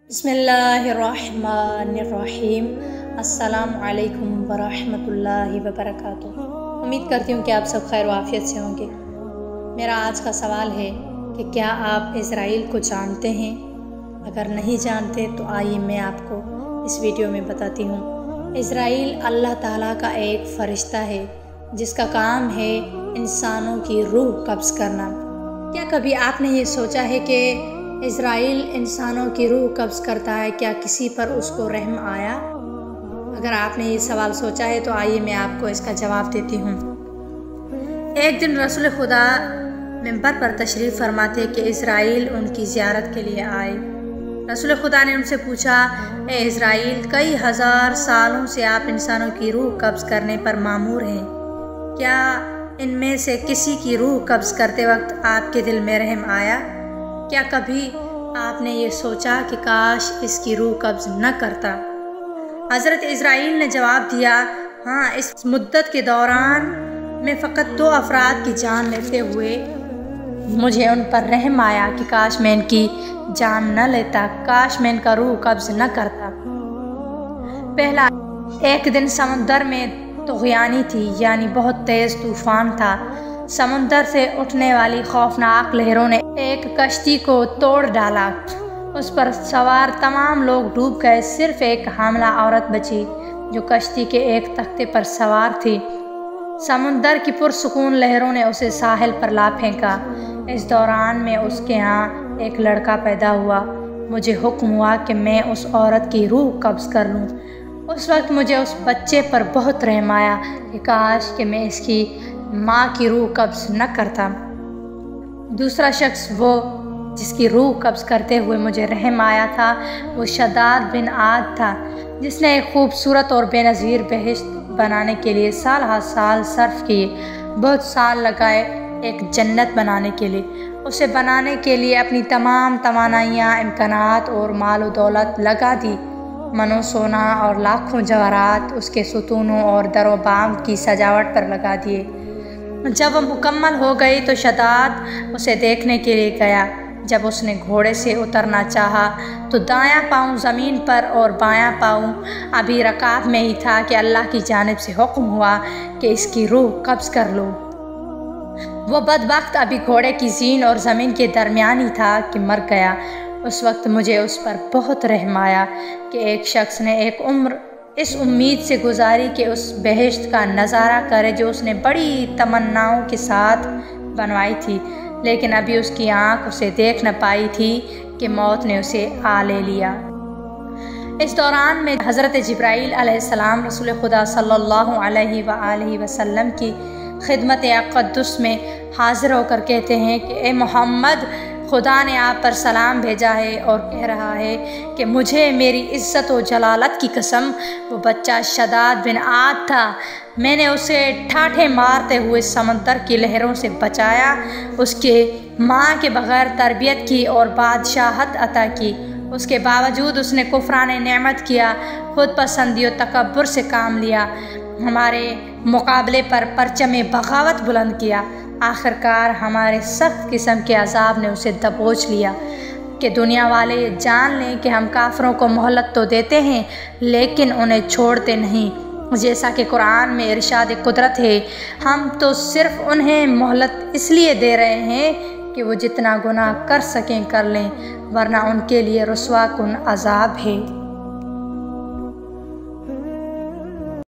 बिस्मिल्लाहिर्रहमानिर्रहीम। अस्सलामु अलैकुम वरहमतुल्लाहि वबरकातुहू। उम्मीद करती हूँ कि आप सब खैर वाफियत से होंगे। मेरा आज का सवाल है कि क्या आप इज़राइल को जानते हैं? अगर नहीं जानते तो आइए मैं आपको इस वीडियो में बताती हूँ। इज़राइल अल्लाह ताला का एक फ़रिश्ता है जिसका काम है इंसानों की रूह कब्ज़ करना। क्या कभी आपने ये सोचा है कि इज़राइल इंसानों की रूह कब्ज़ करता है? क्या किसी पर उसको रहम आया? अगर आपने ये सवाल सोचा है तो आइए मैं आपको इसका जवाब देती हूँ। एक दिन रसूल खुदा मिंबर पर तशरीफ़ फरमाते कि इज़राइल उनकी ज़ियारत के लिए आए। रसूल खुदा ने उनसे पूछा, ए इज़राइल, कई हज़ार सालों से आप इंसानों की रूह कब्ज़ करने पर मामूर हैं। क्या इनमें से किसी की रूह कब्ज़ करते वक्त आपके दिल में रहम आया? क्या कभी आपने ये सोचा कि काश इसकी रूह कब्ज़ न करता? हज़रत इज़राइल ने जवाब दिया, हाँ, इस मुद्दत के दौरान मैं फ़कत 2 अफराद की जान लेते हुए मुझे उन पर रहम आया कि काश मैं इनकी जान न लेता, काश मैं इनका रूह कब्ज़ न करता। पहला, एक दिन समुंदर में तुग़यानी थी, यानी बहुत तेज़ तूफ़ान था। समुंदर से उठने वाली खौफनाक लहरों ने एक कश्ती को तोड़ डाला। उस पर सवार तमाम लोग डूब गए। सिर्फ एक हामला औरत बची जो कश्ती के एक तख्ते पर सवार थी। समुंदर की पुरसुकून लहरों ने उसे साहिल पर ला फेंका। इस दौरान में उसके यहाँ एक लड़का पैदा हुआ। मुझे हुक्म हुआ कि मैं उस औरत की रूह कब्ज़ कर लूँ। उस वक्त मुझे उस बच्चे पर बहुत रहम आया कि काश कि मैं इसकी माँ की रूह कब्ज़ न करता। दूसरा शख्स, वो जिसकी रूह कब्ज़ करते हुए मुझे रहम आया था, वो शदाद बिन आद था, जिसने एक खूबसूरत और बेनज़ीर बहिश्त बनाने के लिए साल हर साल सर्फ किए। बहुत साल लगाए एक जन्नत बनाने के लिए। उसे बनाने के लिए अपनी तमाम तवानाइयाँ, इम्कानात और माल व दौलत लगा दी। मनो सोना और लाखों जवाहरात उसके सुतूनों और दरो बाम की सजावट पर लगा दिए। जब वह मुकम्मल हो गई तो शदाद उसे देखने के लिए गया। जब उसने घोड़े से उतरना चाहा तो दायां पाँव ज़मीन पर और बायां पाँव अभी रकाब में ही था कि अल्लाह की जानिब से हुक्म हुआ कि इसकी रूह कब्ज़ कर लो। वो बदबख्त अभी घोड़े की ज़ीन और ज़मीन के दरमियान ही था कि मर गया। उस वक्त मुझे उस पर बहुत रहम आया कि एक शख्स ने एक उम्र इस उम्मीद से गुजारी कि उस बहिश्त का नज़ारा करे जो उसने बड़ी तमन्नाओं के साथ बनवाई थी, लेकिन अभी उसकी आँख उसे देख न पाई थी कि मौत ने उसे आ ले लिया। इस दौरान में हज़रत जिब्राईल अलैहिस्सलाम रसूल खुदा सल्लल्लाहु अलैहि वआलिहि वसल्लम की खिदमत अक़द्दुस में हाज़िर होकर कहते हैं कि ए मोहम्मद, खुदा ने आप पर सलाम भेजा है और कह रहा है कि मुझे मेरी इज़्ज़त व जलालत की कसम, वो बच्चा शदाद बिन आद था। मैंने उसे ठाठे मारते हुए समंदर की लहरों से बचाया, उसके माँ के बग़ैर तरबियत की और बादशाहत अता की। उसके बावजूद उसने कुफ़रान नेमत किया, खुद पसंदी और तकब्बुर से काम लिया, हमारे मुकाबले पर परचम बगावत बुलंद किया। आखिरकार हमारे सख्त किस्म के अज़ाब ने उसे दबोच लिया कि दुनिया वाले जान लें कि हम काफिरों को मोहलत तो देते हैं लेकिन उन्हें छोड़ते नहीं। जैसा कि कुरान में इरशाद कुदरत है, हम तो सिर्फ़ उन्हें मोहलत इसलिए दे रहे हैं कि वो जितना गुनाह कर सकें कर लें, वरना उनके लिए रुस्वा कुन अज़ाब है।